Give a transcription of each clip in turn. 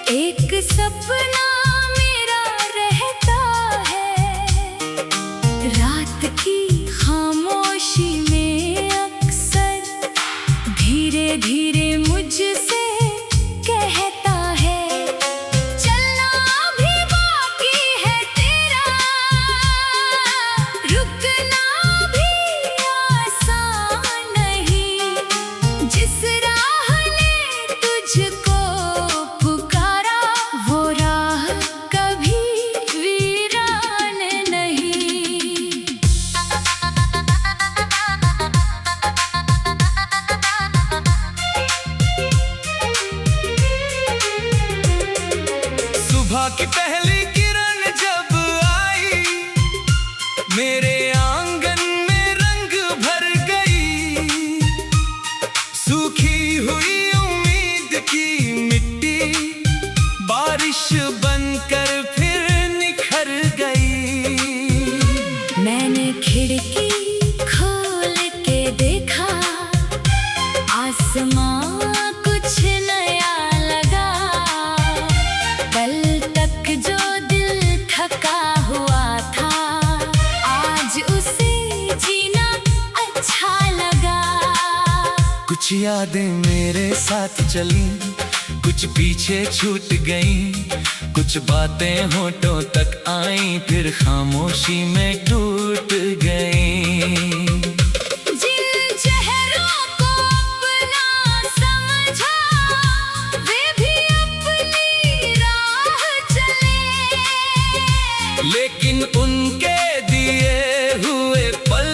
एक सपना मेरा रहता है, रात की खामोशी में अक्सर धीरे धीरे मुझसे कहता है, चलना भी बाकी है तेरा, रुकना भी आसान नहीं। जिस राह ने तुझको पुकारा, वो राह कभी वीरान नहीं। सुबह की पहली किरण जब आई, मेरे आंगन में रंग भर गई। सूखी हुई उम्मीद की मिट्टी बारिश बनकर फिर निखर गई। मैंने खिड़की खोल के देखा, आसमां कुछ नया लगा। कल तक जो दिल थका हुआ था, आज उसे जीना अच्छा लगा। कुछ यादें मेरे साथ चली, कुछ पीछे छूट गईं, कुछ बातें होठों तक आईं, फिर खामोशी में टूट गईं। जिन चेहरों को अपना समझा, वे भी अपनी राह चले, लेकिन उनके दिए हुए पल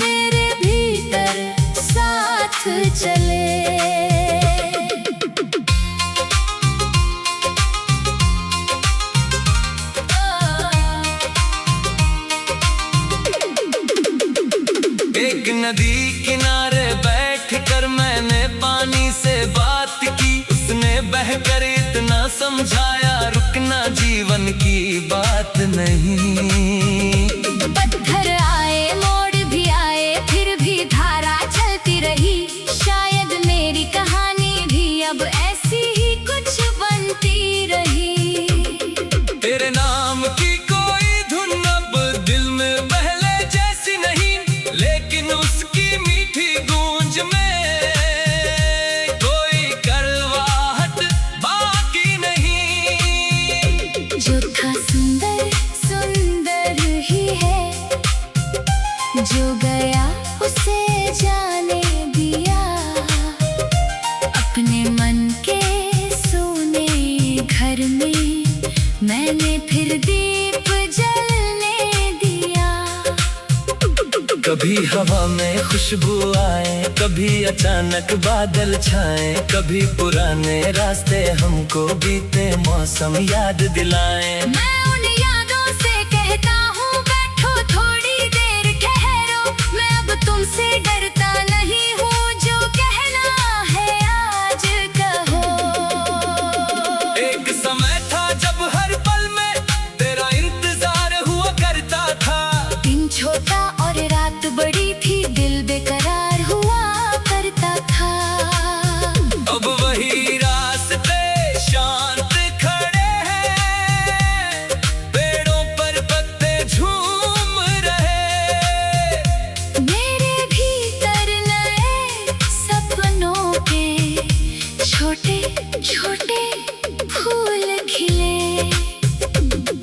मेरे भीतर साथ चले। एक नदी किनारे बैठकर मैंने पानी से बात की, उसने बहकर इतना समझाया, रुकना जीवन की बात नहीं। पत्थर आए, मोड़ भी आए, फिर भी धारा चलती रही। शायद मेरी कहानी भी अब ऐसी ही कुछ बनती रही। तेरे नाम की कोई धुन अब दिल में पहले जैसी नहीं, लेकिन उसकी मीठी गूंज में कोई कड़वाहट बाकी नहीं। जो था सुंदर सुंदर ही है, जो गया उसे जाने दिया। अपने मन के सोने घर में मैंने फिर दीप जलने दिया। कभी हवा में खुशबू आए, कभी अचानक बादल छाए, कभी पुराने रास्ते हमको बीते मौसम याद दिलाएं। मैं उन यादों से कहता हूँ, बैठो थोड़ी देर ठहरो, मैं अब तुमसे डरता नहीं हूँ, जो कहना है आज कहो। एक समय था जब हर पल में तेरा इंतजार हुआ करता था। दिन छोटा और रात बड़ी थी, दिल बेकरार हुआ करता था। अब वही रास्ते शांत खड़े हैं, पेड़ों पर पत्ते झूम रहे। मेरे भीतर नए सपनों के छोटे छोटे फूल खिले।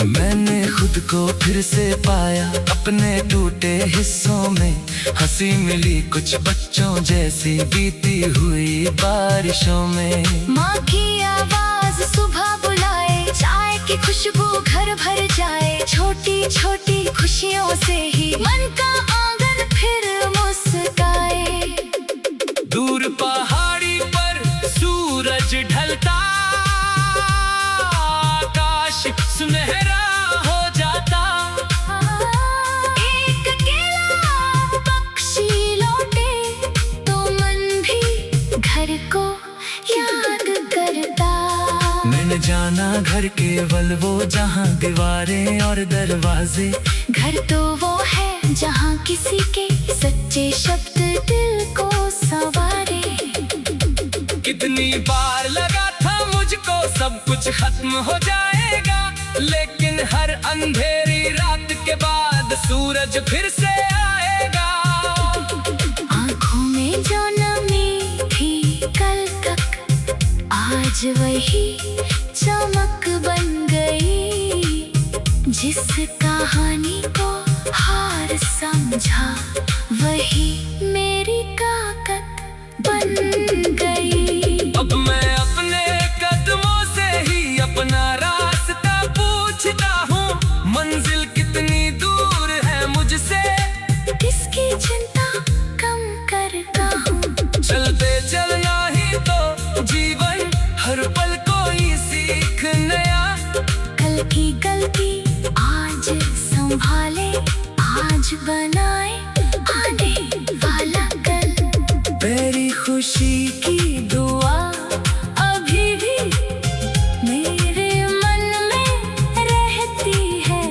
मैंने खुद को फिर से पाया अपने टूटे हिस्सों में, हंसी मिली कुछ बच्चों जैसी बीती हुई बारिशों में। माँ की आवाज सुबह बुलाए, चाय की खुशबू घर भर जाए। छोटी छोटी खुशियों से ही मन का आंगन फिर मुस्काए। दूर पहाड़ी पर सूरज ढलता, आकाश सुनहरा हो जाता। एक अकेला पक्षी लौटे तो मन भी घर को याद करता। मैंने जाना घर केवल वो जहाँ दीवारें और दरवाजे, घर तो वो है जहाँ किसी के सच्चे शब्द दिल को संवारे। कितनी बार लगा था मुझको सब कुछ खत्म हो जाएगा, लेकिन हर अंधेरी रात के बाद सूरज फिर से आएगा। आँखों में जो नमी थी कल तक, आज वही चमक बन गई। जिस कहानी को हार समझा, वही मेरी ताकत बन गई। अब मैं अपने कदमों से ही अपना रास्ता पूछता हूँ, मंजिल कितनी दूर है मुझसे, इसकी चिंता कम करता हूँ। चलते चलना ही तो जीवन, हर पल कोई सीख नया। कल की गलती आज संभाले, आज बनाए आने वाला कल। मेरी खुशी की दुआ अभी भी मेरे मन में रहती है,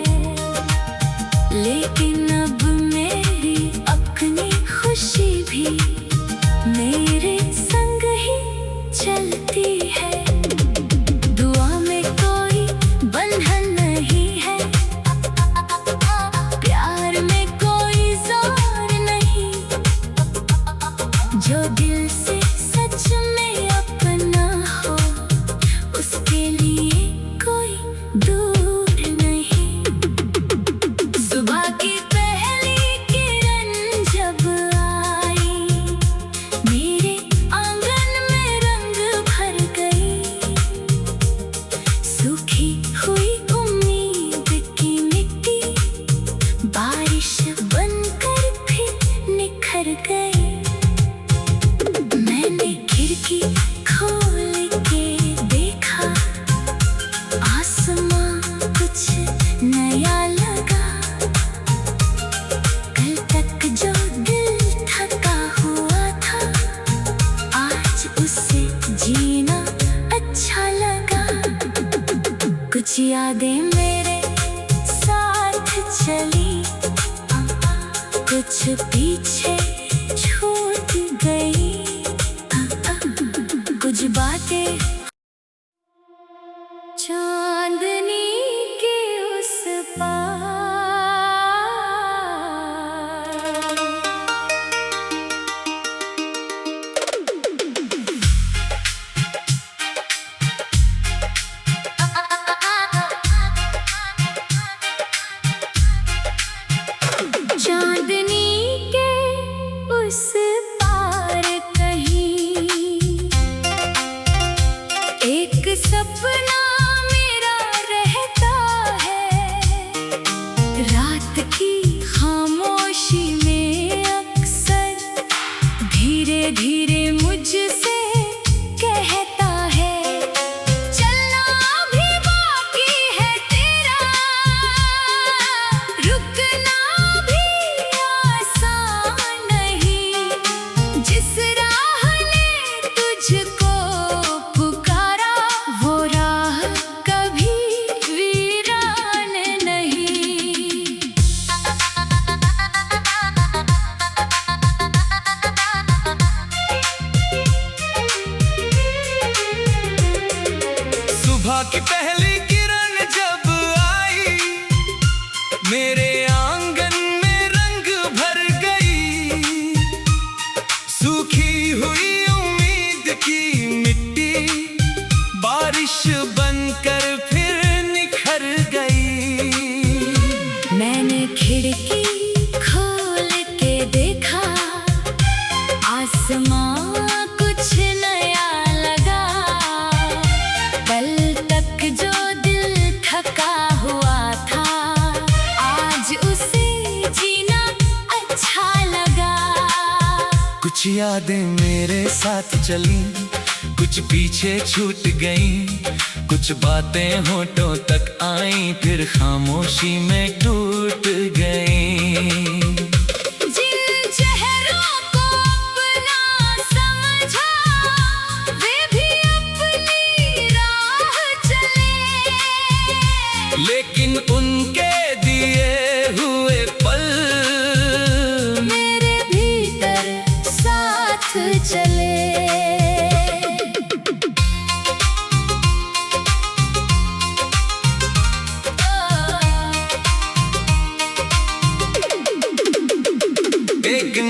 लेकिन अब मेरी अपनी खुशी भी मेरे संग ही चलती है। दुआ में कोई बंधन नहीं है, प्यार में कोई जोर नहीं। जो दिल से सच में अपना हो, उसके लिए कोई दूर नहीं। सुबह की पहली किरण जब आई, मेरे आंगन में रंग भर गई। सूखी हुई उम्मीद की मिट्टी बारिश बनकर फिर निखर गई। मैंने खिड़की खोल के देखा, आसमां कुछ नया लगा। कल तक जो दिल थका हुआ था, आज उसे जीना अच्छा लगा। कुछ यादें मेरे साथ चली, कुछ पीछे छूट गई। कुछ बातें चांदनी के उस पार। चांदनी के उस पार कहीं एक सपना मेरा रहता है। रात की खामोशी में अक्सर धीरे धीरे मुझसे कहता है, चलना भी बाकी है तेरा, रुकना भी आसान नहीं। जिस राह ने तुझको पुकारा, वो राह कभी वीरान नहीं। सुबह की पहली किरण जब आई, मेरे आंगन में रंग भर गई। सूखी हुई उम्मीद की मिट्टी बारिश बनकर फिर निखर गई। मैंने खिड़की खोल के देखा, आसमां कुछ नया लगा। कल तक जो दिल थका हुआ था, आज उसे जीना अच्छा लगा। कुछ यादें मेरे साथ चली, कुछ पीछे छूट गईं। कुछ बातें होठों तक आईं, फिर खामोशी में टूट गईं। जिन चेहरों को अपना समझा, वे भी अपनी राह चले। लेकिन उनके दिए हुए पल मेरे भीतर साथ चले।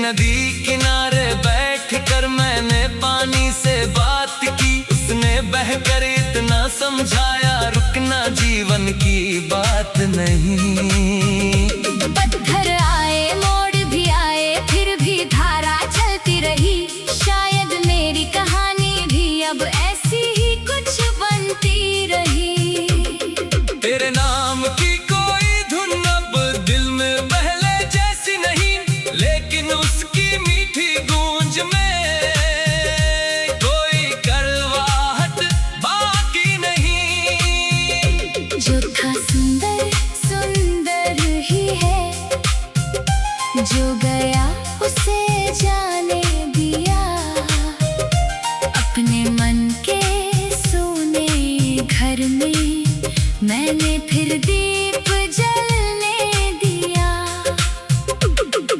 नदी किनारे बैठ कर मैंने पानी से बात की, उसने बहकर इतना समझाया, रुकना जीवन की बात नहीं। पत्थर आए मोड़ भी आए फिर भी धारा चलती रही, शायद मेरी कहानी भी अब ऐसी ही कुछ बनती रही। तेरे नाम की कोई धुन अब दिल में पहले जैसी नहीं, लेकिन उसकी मीठी गूंज में कोई कड़वाहट बाकी नहीं। जो था सुंदर सुंदर ही है, जो गया उसे जाने दिया, अपने मन के सोने घर में मैंने फिर दीप जलने दिया।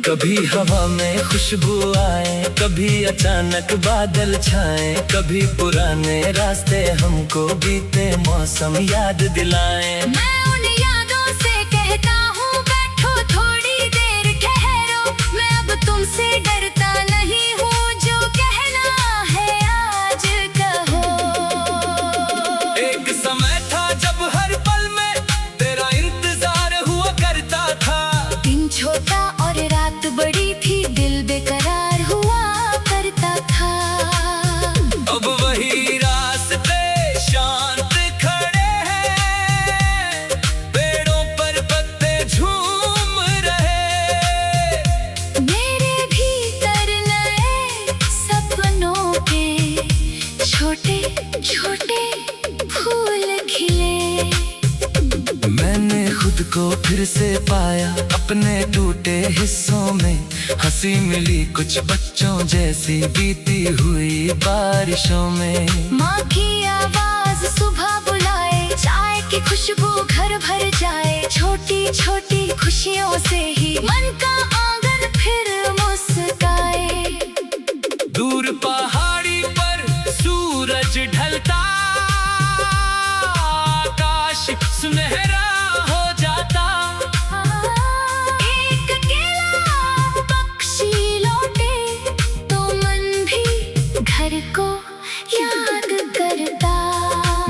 कभी हवा में खुशबू आए, कभी अचानक बादल छाए, कभी पुराने रास्ते हमको बीते मौसम याद दिलाएं। मैं उन यादों से कहता हूँ बैठो थोड़ी देर ठहरो, मैं अब तुमसे डरता नहीं हूँ, जो कहना है आज कहो। एक समय था जब हर पल में तेरा इंतजार हुआ करता था, दिन छोटा और रात बड़ी थी, दिल बेकरार हुआ करता था। अब वही रास्ते शांत खड़े हैं, पेड़ों पर पत्ते झूम रहे, मेरे भीतर नए सपनों के छोटे छोटे फूल खिले। मैंने खुद को फिर से पाया अपने टूटे हिस्सों में, हंसी मिली कुछ बच्चों जैसी बीती हुई बारिशों में। माँ की आवाज सुबह बुलाए, चाय की खुशबू घर भर जाए, छोटी छोटी खुशियों से ही मन का आंगन फिर मुस्काए। दूर पहाड़ी पर सूरज ढलता, आकाश सुनहरा हो जाता, एक अकेला पक्षी लौटे तो मन भी घर को याद करता।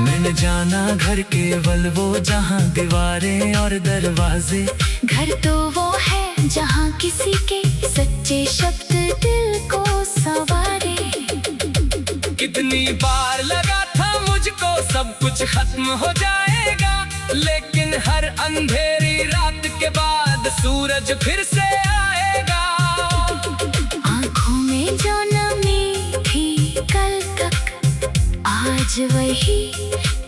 मैंने जाना घर केवल वो जहाँ दीवारें और दरवाजे, घर तो वो है जहाँ किसी के सच्चे शब्द दिल को संवारे। कितनी बार लगा था मुझको सब कुछ खत्म हो जाएगा, लेकिन हर अंधेरी रात के बाद सूरज फिर से आएगा। आँखों में जो नमी थी कल तक, आज वही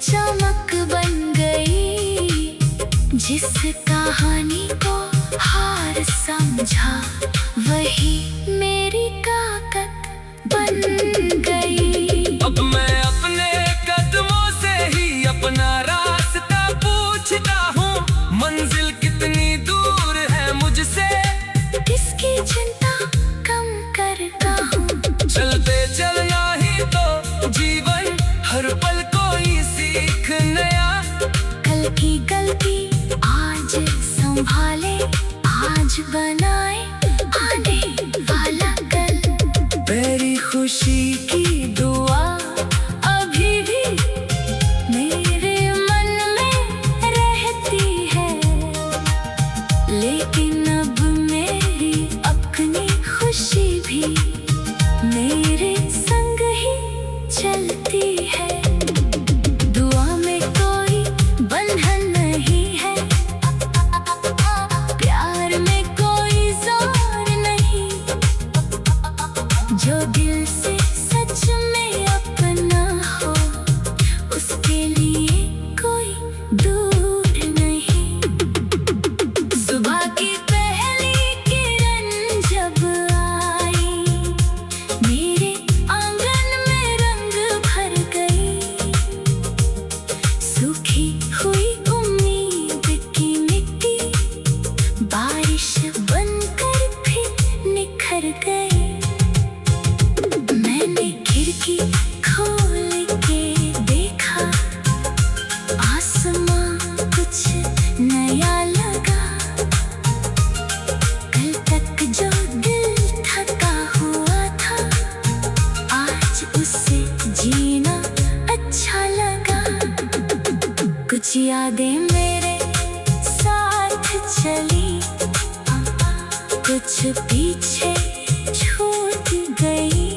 चमक बन गई, जिस कहानी को हार समझा वही मेरी ताकत बन गई। अब मैं अपने कदमों से ही अपना रास्ता पूछता हूँ, मंजिल कितनी दूर है मुझसे, किसकी चिंता कम करता हूँ। चलते चलना ही तो जीवन, हर पल कोई सीख नया, कल की गलती आज संभाले, आज बनाए आने वाला कल। मेरी खुशी की दुआ अभी भी मेरे मन में रहती है, लेकिन अब मेरी अपनी खुशी भी मेरे संग ही चलती है। दुआ में कोई बंधन नहीं है, प्यार में कोई जोर नहीं, जो दिल से सच में कुछ यादें मेरे साथ चली, कुछ पीछे छूट गई,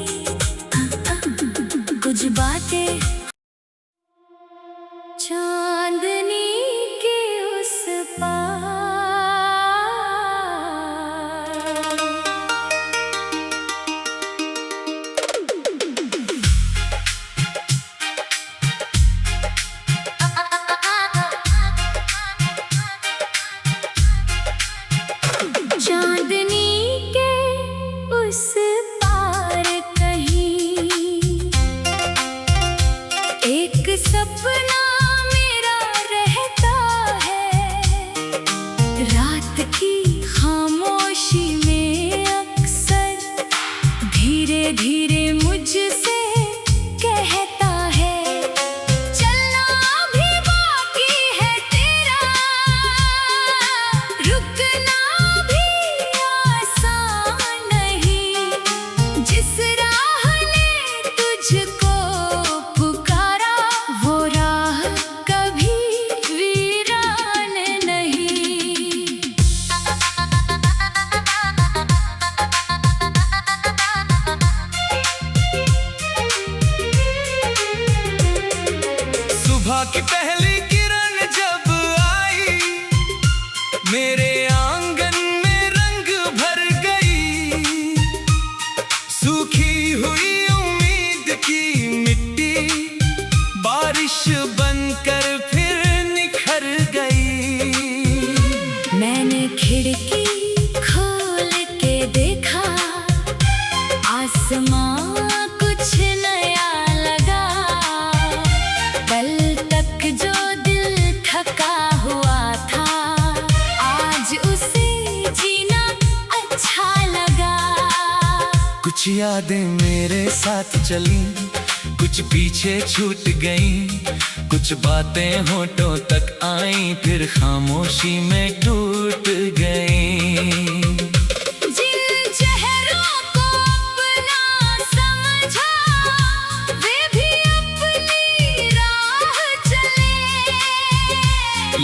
कुछ बातें चांदनी के उस पार। चांदनी के उस पार कहीं एक सपना मेरा रहता है। रात की खामोशी में अक्सर धीरे धीरे मुझसे कहता है, चलना भी बाकी है तेरा, रुकना भी आसान नहीं। जिस राह ने तुझको पुकारा, वो राह कभी वीरान नहीं। सुबह की पहली किरण जब आई, मेरे आंगन में रंग भर गई। सूखी हुई उम्मीद की मिट्टी बारिश बनकर फिर निखर गई। मैंने खिड़की खोल के देखा, आसमां कुछ नया लगा। कल तक जो दिल थका हुआ था, आज उसे जीना अच्छा लगा। कुछ यादें मेरे साथ चली, कुछ पीछे छूट गई, कुछ बातें होठों तक आई, फिर खामोशी में टूट गई। जिन चेहरों को अपना समझा, वे भी अपनी राह चले,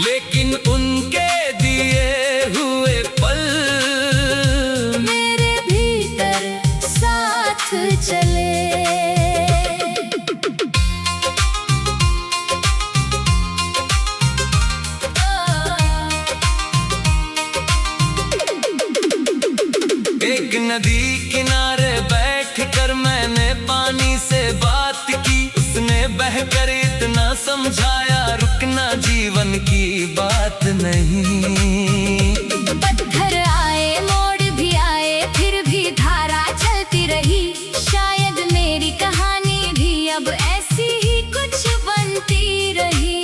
लेकिन उनके दिए हुए पल मेरे भीतर साथ चले। एक नदी किनारे बैठकर मैंने पानी से बात की, उसने बहकर इतना समझाया, रुकना जीवन की बात नहीं। पत्थर आए, मोड़ भी आए, फिर भी धारा चलती रही। शायद मेरी कहानी भी अब ऐसी ही कुछ बनती रही।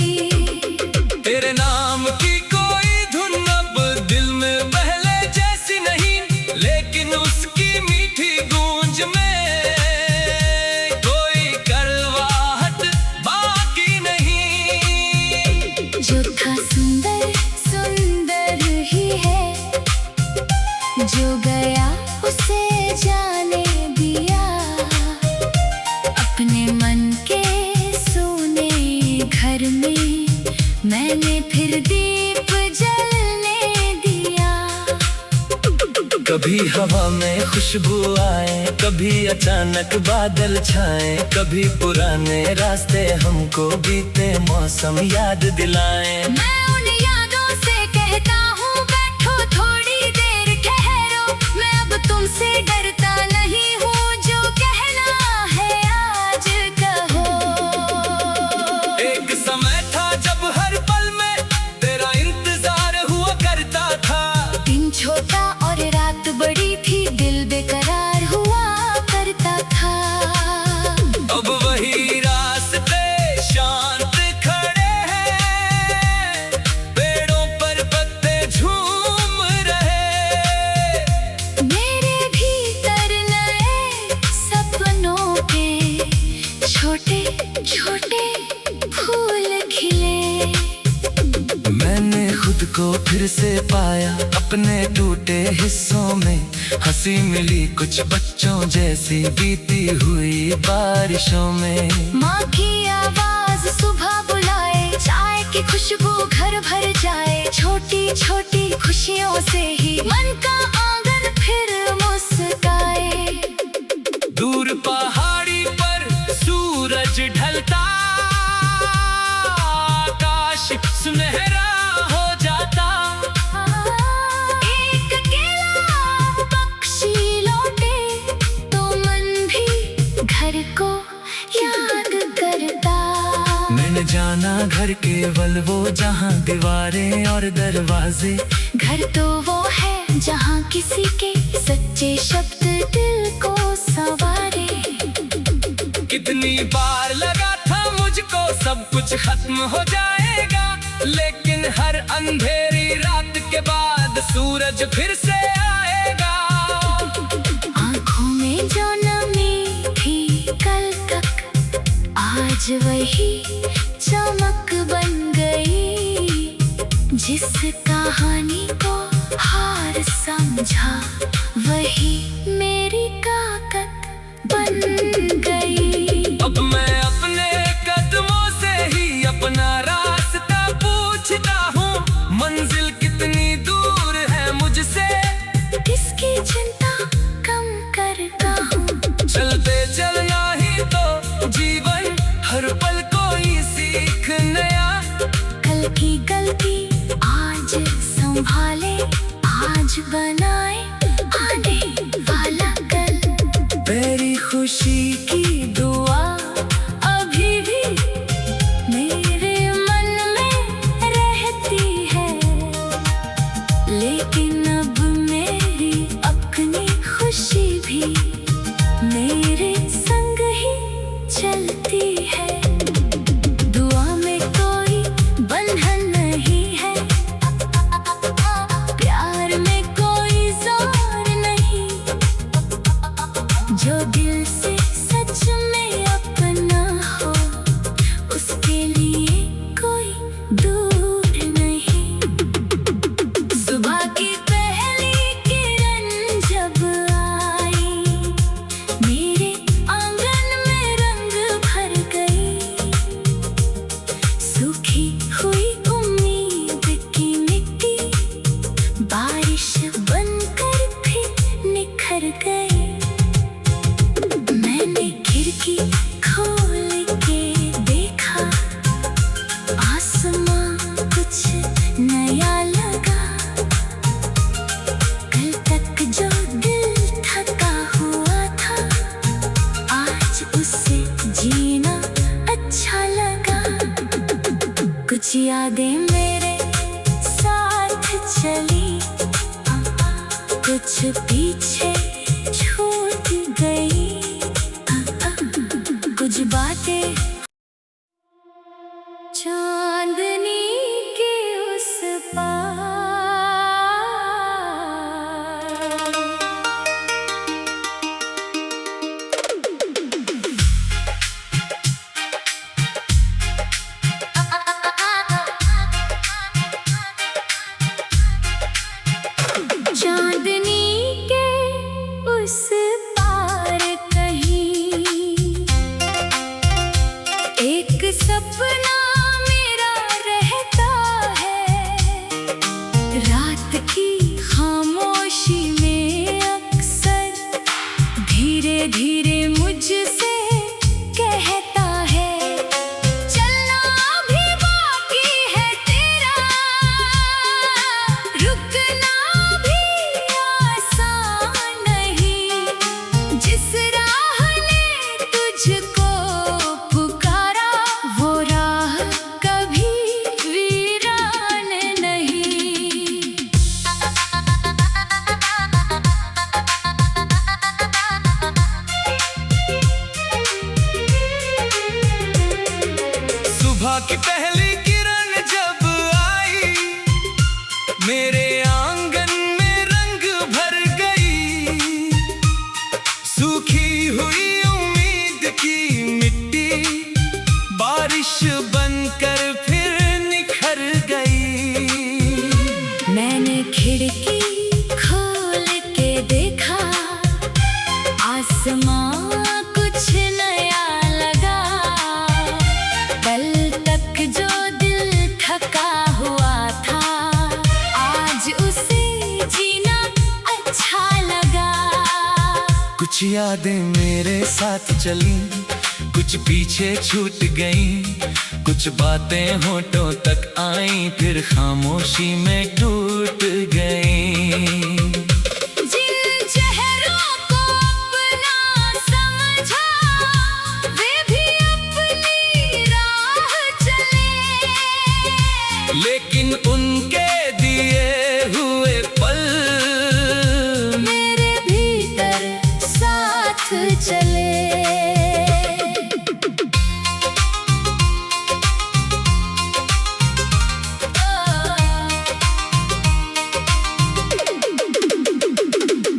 तेरे नाम की कोई धुन अब दिल में पहले जैसी नहीं, लेकिन उसकी मीठी गूंज में कोई कड़वाहट बाकी नहीं। जो था सुंदर सुंदर ही है, जो गया उसे जाने दिया। अपने मन के सोने घर में मैंने फिर दीप जलने दिया। कभी हवा में खुशबू आए, कभी अचानक बादल छाए, कभी पुराने रास्ते हमको बीते मौसम याद दिलाएं। मैं उन यादों से कहता हूँ, बैठो थोड़ी देर ठहरो, मैं अब तुमसे डरता नहीं हूँ, जो कहना है आज कहो। एक समय था जब हर पल में तेरा इंतजार हुआ करता था। दिन छोटा और रात बड़ी थी, दिल बेकरार हुआ करता था। अब वही रास्ते शांत खड़े हैं, पेड़ों पर पत्ते झूम रहे। मेरे भीतर नए सपनों के छोटे छोटे फूल खिले। मैंने खुद को फिर से पाया अपने टूटे हिस्सों में, हंसी मिली कुछ बच्चों जैसी बीती हुई बारिशों में। माँ की आवाज सुबह बुलाए, चाय की खुशबू घर भर जाए, छोटी छोटी खुशियों से ही मन का आंगन फिर मुस्काए। दूर पहाड़ी पर सूरज ढलता, आकाश सुनहरा हो जाता। एक अकेला पक्षी लौटे तो मन भी घर को याद करता। मैंने जाना घर केवल वो जहाँ दीवारें और दरवाजे, घर तो वो है जहाँ किसी के सच्चे शब्द दिल को संवारे। कितनी बार लगा था मुझको सब कुछ खत्म हो जाएगा, लेकिन हर अंधेरी रात के बाद सूरज फिर से आएगा। आँखों में जो नमी थी कल तक, आज वही चमक बन गई। जिस कहानी को हार समझा, वही मेरी ताकत बन गई। अब मैं अपने कदमों से ही अपना रास्ता पूछता हूँ, मंजिल कितनी दूर है मुझसे, इसकी चिंता कम करता हूँ। चलते चलना ही तो जीवन, हर पल कोई सीख नया। कल की गलती आज संभाले, आज बनाए आने वाला कल। मेरी खुशी की दुआ अभी भी मेरे मन में रहती है, लेकिन अब मेरी अपनी खुशी भी मेरे संग ही चलती है। दुआ में कोई बंधन नहीं है, प्यार में कोई जोर नहीं। जो दिल से सच में अपना हो, उसके लिए कोई दूर नहीं। सुबह की पहली किरण जब आई, मेरे आंगन में रंग भर गई। सूखी हुई उम्मीद की मिट्टी बारिश बनकर फिर निखर गई। मैंने खिड़की खोल के देखा, आसमां कुछ नया लगा। कल तक जो दिल थका हुआ था, आज उसे जीना अच्छा लगा। कुछ यादें मेरे साथ चली, कुछ पीछे छूट गई। कुछ बातें चांदनी के उस पार। चांदनी के उस पार कहीं एक सपना मेरा रहता है। रात की खामोशी में अक्सर धीरे धीरे मुझसे कहता है, चलना भी बाकी है तेरा, रुकना भी आसान नहीं। जिस राह ने तुझको पुकारा, वो राह कभी वीरान नहीं। सुबह की पहली किरण जब आई, मेरे आंगन में रंग भर गई। सूखी हुई उम्मीद की मिट्टी बारिश बनकर फिर निखर गई। मैंने खिड़की खोल के देखा, आसमां कुछ नया लगा। कल तक जो कुछ यादें मेरे साथ चली, कुछ पीछे छूट गई, कुछ बातें होठों तक आई, फिर खामोशी में टूट गई। लेकिन उनके दिए हुए पल मेरे भीतर साथ चले।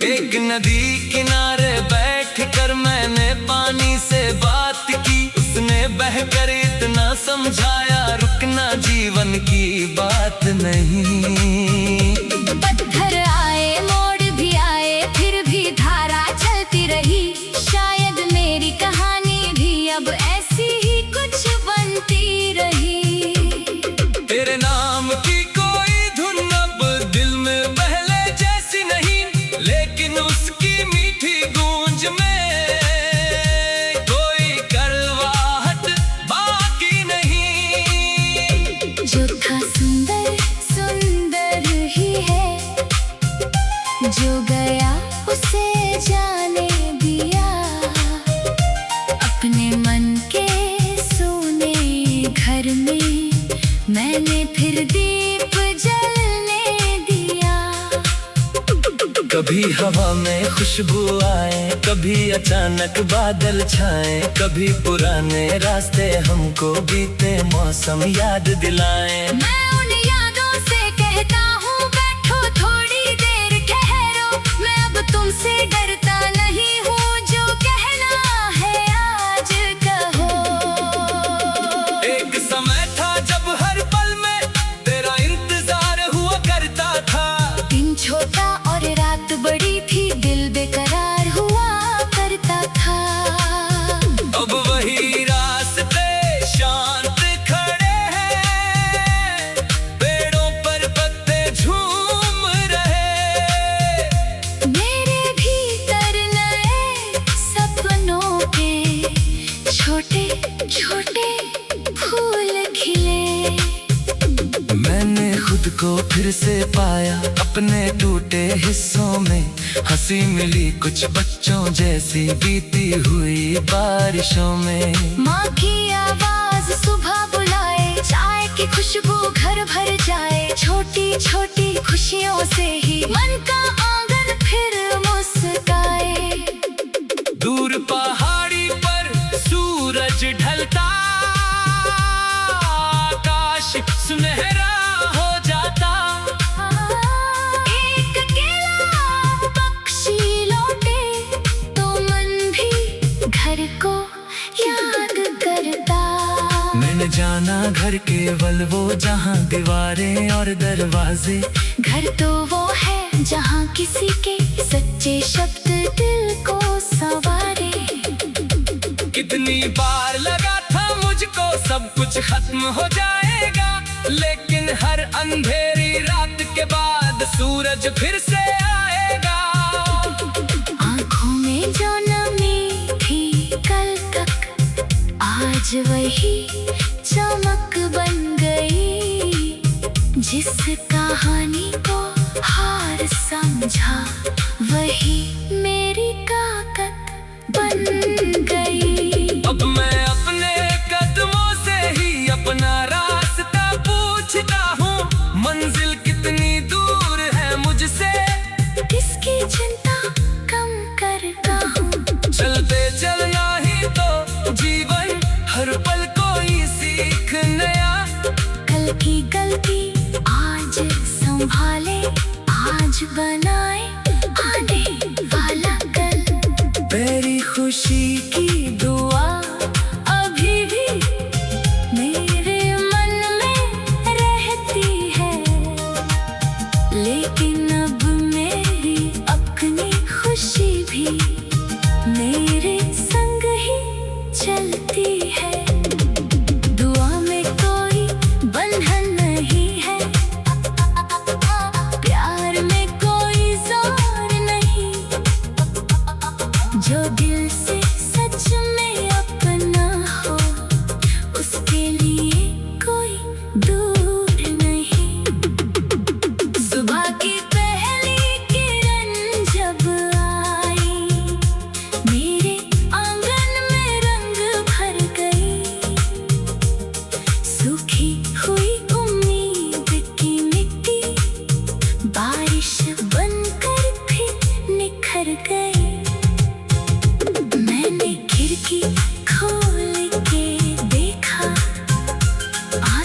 एक नदी किनारे बैठकर मैंने पानी से बात की, उसने बहकर इतना समझाया, रुकना जीवन की बात नहीं। पत्थर आए, मोड़ भी आए, फिर भी धारा चलती रही, शायद मेरी कहानी भी अब ऐसी ही कुछ बनती रही। तेरे नाम की कोई धुन अब दिल में पहले जैसी नहीं, लेकिन उसकी मीठी गूंज में कोई कड़वाहट बाकी नहीं। जो था सुंदर सुंदर ही है, जो गया उसे जाने दिया, अपने मन के सोने घर में मैंने फिर दीप जलने दिया। कभी हवा में खुशबू आए, कभी अचानक बादल छाए, कभी पुराने रास्ते हमको बीते मौसम याद दिलाएं। मैं उन यादों से कहता हूँ, बैठो थोड़ी देर ठहरो, मैं अब तुमसे डरता नहीं हूँ, जो कहना है आज कहो। एक समय था जब हर पल में तेरा इंतजार हुआ करता था, दिन छोटा और रात बड़ी थी, दिल बेकरार हुआ करता था। अब वही रास्ते शांत खड़े हैं, पेड़ों पर पत्ते झूम रहे, मेरे भीतर नए सपनों के छोटे छोटे फूल खिले। मैंने खुद को फिर से पाया अपने टूटे हिस्सों में, हंसी मिली कुछ बच्चों जैसी बीती हुई बारिशों में। माँ की आवाज सुबह बुलाए, चाय की खुशबू घर भर जाए, छोटी छोटी खुशियों से ही मन का आंगन फिर मुस्काए। दूर पहाड़ी पर सूरज ढलता, आकाश सुनहरा हो जाता, एक अकेला पक्षी लौटे तो मन भी घर को याद करता। मैंने जाना घर केवल वो जहाँ दीवारें और दरवाजे, घर तो वो है जहाँ किसी के सच्चे शब्द दिल को संवारे। कितनी बार लगा था मुझको सब कुछ खत्म हो जाएगा, लेकिन हर अंधेरी रात के बाद सूरज फिर से आएगा। आँखों में जो नमी थी कल तक, आज वही चमक बन गई, जिस कहानी को हार समझा वही मेरी ताकत बन गई। अब मैं अपने कदमों से ही अपना रास्ता पूछता हूँ, मंजिल कितनी दूर है मुझसे, इसकी चिंता कम करता हूँ। चलते चलना ही तो जीवन, हर पल कोई सीख नया, कल की गलती आज संभाले, आज बनाए आने वाला कल। मेरी खुशी की दुआ अभी भी मेरे मन में रहती है, लेकिन अब मेरी अपनी खुशी भी मेरे संग ही चलती है। दुआ में कोई बंधन नहीं है, प्यार में कोई जोर नहीं, जो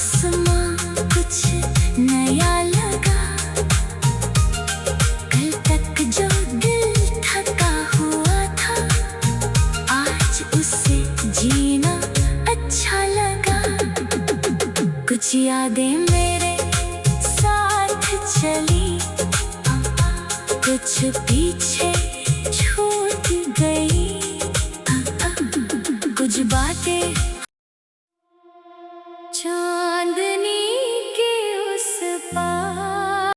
आसमां कुछ नया लगा, कल तक जो दिल थका हुआ था, आज उसे जीना अच्छा लगा। कुछ यादें मेरे साथ चली, कुछ पीछे छूट गई, कुछ बातें चांदनी के उस पार।